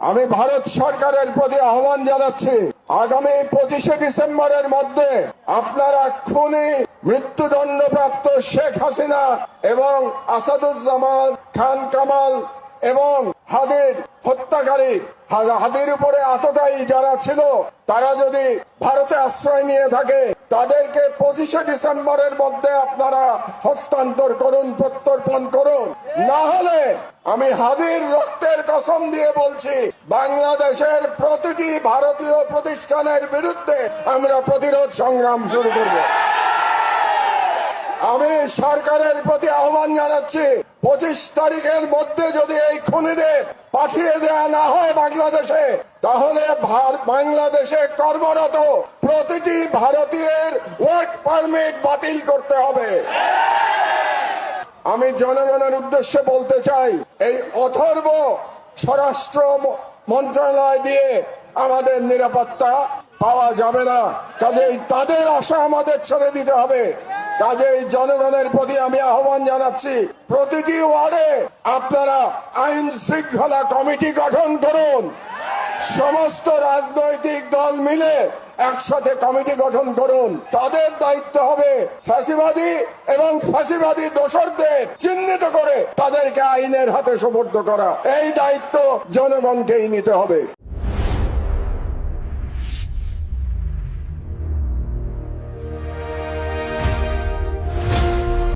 আমি ভারত সরকারের প্রতি আহ্বান জানাচ্ছি, আগামী 25শে ডিসেম্বরের মধ্যে আপনারা খুনি মৃত্যুদণ্ডপ্রাপ্ত শেখ হাসিনা এবং আসাদুজ্জামান খান কামাল এবং হাদির হত্যাকারী হাদির উপরে আততায়ী যারা ছিল তারা যদি ভারতে আশ্রয় নিয়ে থাকে তাদেরকে 25শে ডিসেম্বরের মধ্যে আপনারা হস্তান্তর করুন, প্রত্যর্পণ করুন। না হলে আমি হাদির রক্তের কসম দিয়ে বলছি, বাংলাদেশের প্রতিটি ভারতীয় প্রতিষ্ঠানের বিরুদ্ধে আমরা প্রতিরোধ সংগ্রাম শুরু করব। আমি সরকারের প্রতি আহ্বান জানাচ্ছি, 25 তারিখের মধ্যে যদি এই খুনিদের পাঠিয়ে দেয়া না হয় বাংলাদেশে, তাহলে বাংলাদেশে কর্মরত প্রতিটি ভারতীয়ের ওয়ার্ক পারমিট বাতিল করতে হবে। আমি জনগণের উদ্দেশ্যে বলতে চাই, এই অথর্ব স্বরাষ্ট্র মন্ত্রণালয় দিয়ে আমাদের নিরাপত্তা পাওয়া যাবে না। কাজেই তাদের আশা আমাদের ছেড়ে দিতে হবে। কাজেই জনগণের প্রতি আমি আহ্বান জানাচ্ছি, প্রতিটি ওয়ার্ডে আপনারা আইন শৃঙ্খলা কমিটি গঠন করুন। সমস্ত রাজনৈতিক দল মিলে একসাথে কমিটি গঠন করুন। তাদের দায়িত্ব হবে ফ্যাসিবাদী এবং ফ্যাসিবাদী দোসরদের চিহ্নিত করে তাদেরকে আইনের হাতে সোপর্দ করা। এই দায়িত্ব জনগণকেই নিতে হবে।